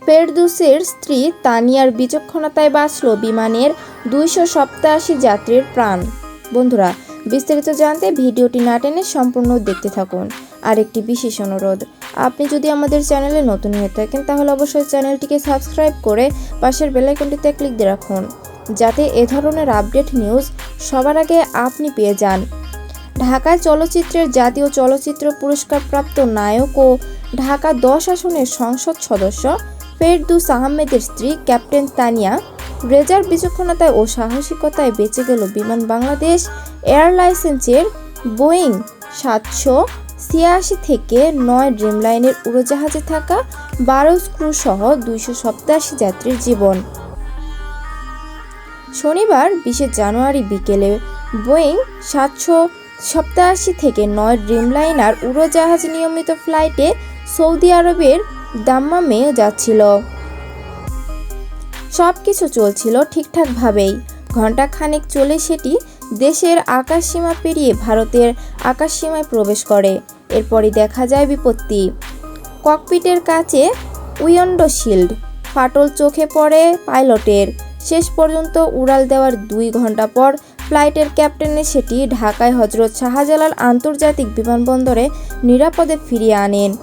ফেরদৌসের স্ত্রী তানিয়ার বিচক্ষণতায় বাঁচল বিমানের 287 যাত্রীর প্রাণ। বন্ধুরা, বিস্তারিত জানতে ভিডিওটি না টেনে সম্পূর্ণ দেখতে থাকুন। আর একটি বিশেষ অনুরোধ, আপনি যদি আমাদের চ্যানেলে নতুন হয়ে থাকেন তাহলে অবশ্যই চ্যানেলটিকে সাবস্ক্রাইব করে পাশের বেল আইকনটিতে ক্লিক দিয়ে রাখুন, যাতে এ ধরনের আপডেট নিউজ সবার আগে আপনি পেয়ে যান। ঢাকায় চলচ্চিত্রের জাতীয় চলচ্চিত্র পুরস্কারপ্রাপ্ত নায়ক ও ঢাকা 10 আসনের সংসদ সদস্য ফেরদৌস আহমেদের স্ত্রী ক্যাপ্টেন তানিয়া রেজার বিচক্ষণতায় ও সাহসিকতায় বেঁচে গেল বিমান বাংলাদেশ এয়ারলাইন্সের বোয়িং 786 থেকে 9 ড্রিমলাইনের উড়োজাহাজে থাকা 12 ক্রু সহ 287 যাত্রীর জীবন। শনিবার 20 জানুয়ারি বিকেলে বোয়িং 787 থেকে 9 ড্রিমলাইনার উড়োজাহাজ নিয়মিত ফ্লাইটে সৌদি আরবের দাম্মামে যাচ্ছিল। সবকিছু চলছিল ঠিকঠাকভাবেই। ঘণ্টাখানেক চলে সেটি দেশের আকাশসীমা পেরিয়ে ভারতের আকাশসীমায় প্রবেশ করে। এরপরই দেখা যায় বিপত্তি। ককপিটের কাছে উইন্ডো শিল্ড ফাটল চোখে পড়ে পাইলটের। শেষ পর্যন্ত উড়াল দেওয়ার 2 ঘন্টা পর ফ্লাইটের ক্যাপ্টেনে সেটি ঢাকায় হজরত শাহজালাল আন্তর্জাতিক বিমানবন্দরে নিরাপদে ফিরিয়ে আনেন।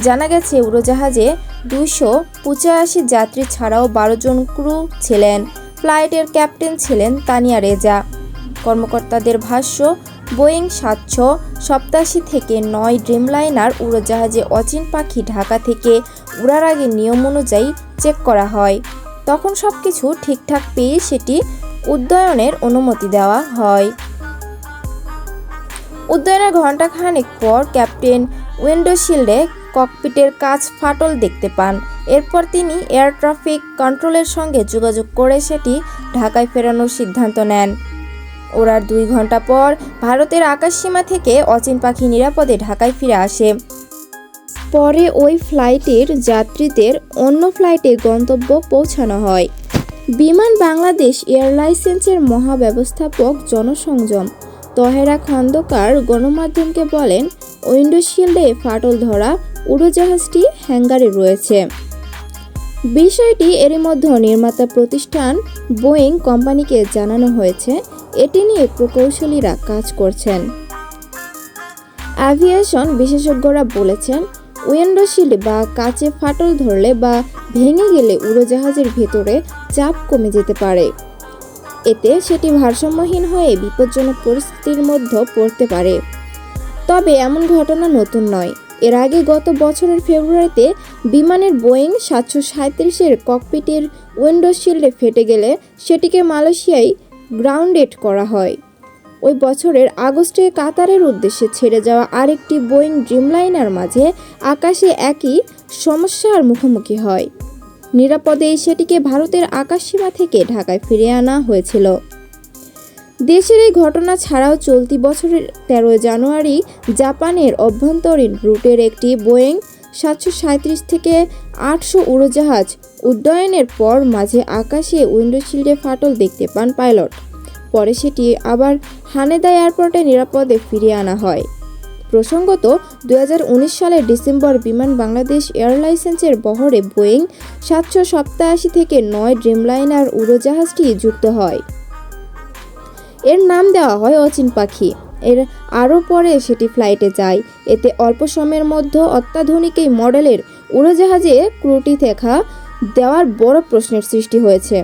জানা গেছে, উড়োজাহাজে 285 যাত্রী ছাড়াও 12 জন ক্রু ছিলেন। ফ্লাইটের ক্যাপ্টেন ছিলেন তানিয়া রেজা। কর্মকর্তাদের ভাষ্য, বোয়িং 787 থেকে 9 ড্রিমলাইনার উড়োজাহাজে অচিন পাখি ঢাকা থেকে উড়ার আগে নিয়ম অনুযায়ী চেক করা হয়। তখন সবকিছু ঠিকঠাক পেয়ে সেটি উড্ডয়নের অনুমতি দেওয়া হয়। উড্ডয়নের ঘণ্টাখানেক পর ক্যাপ্টেন উইন্ডোশিল্ডে ককপিটের কাছ ফাটল দেখতে পান। এরপর তিনি এয়ার ট্রাফিক কন্ট্রোলের সঙ্গে যোগাযোগ করে সেটি ঢাকায় ফেরানোর সিদ্ধান্ত নেন। ওড়ার 2 ঘন্টা পর ভারতের আকাশসীমা থেকে অচিন পাখি নিরাপদে ঢাকায় ফিরে আসে। পরে ওই ফ্লাইটের যাত্রীদের অন্য ফ্লাইটে গন্তব্য পৌঁছানো হয়। বিমান বাংলাদেশ এয়ারলাইন্সের মহাব্যবস্থাপক জনসংযম তহেরা খন্দকার গণমাধ্যমকে বলেন, উইন্ডোশিল্ডে ফাটল ধরা উড়োজাহাজটি হ্যাঙ্গারে রয়েছে। বিষয়টি এরই মধ্যে নির্মাতা প্রতিষ্ঠান বোয়িং কোম্পানিকে জানানো হয়েছে। এটি নিয়ে প্রকৌশলীরা কাজ করছেন। অ্যাভিয়েশন বিশেষজ্ঞরা বলেছেন, উইন্ডোশিল্ড বা কাচে ফাটল ধরলে বা ভেঙে গেলে উড়োজাহাজের ভেতরে চাপ কমে যেতে পারে। এতে সেটি ভারসাম্যহীন হয়ে বিপজ্জনক পরিস্থিতির মধ্যে পড়তে পারে। তবে এমন ঘটনা নতুন নয়। এর আগে গত বছরের ফেব্রুয়ারিতে বিমানের বোয়িং 737-এর ককপিটের উইন্ডোশিল্ডে ফেটে গেলে সেটিকে মালয়েশিয়ায় গ্রাউন্ডেড করা হয়। ওই বছরের আগস্টে কাতারের উদ্দেশ্যে ছেড়ে যাওয়া আরেকটি বোয়িং ড্রিমলাইনার মাঝে আকাশে একই সমস্যার মুখোমুখি হয়। নিরাপদেই সেটিকে ভারতের আকাশসীমা থেকে ঢাকায় ফিরিয়ে আনা হয়েছিল। দেশের এই ঘটনা ছাড়াও চলতি বছরের 13 জানুয়ারি জাপানের অভ্যন্তরীণ রুটের একটি বোয়িং 737 থেকে 800 উড়োজাহাজ উড্ডয়নের পর মাঝে আকাশে উইন্ডোশিল্ডে ফাটল দেখতে পান পাইলট। পরে সেটি আবার হানেদা এয়ারপোর্টে নিরাপদে ফিরিয়ে আনা হয়। প্রসঙ্গত, 2019 সালের ডিসেম্বর বিমান বাংলাদেশ এয়ারলাইন্সের বহরে বোয়িং 787 থেকে 9 ড্রিমলাইনার উড়োজাহাজটি যুক্ত হয়। এর নাম দেওয়া হয় অচিন পাখি। এর আরও পরে সেটি ফ্লাইটে যায়। এতে অল্প সময়ের মধ্যে অত্যাধুনিক এই মডেলের উড়োজাহাজে ক্রুটি দেখা দেওয়ার বড় প্রশ্নের সৃষ্টি হয়েছে।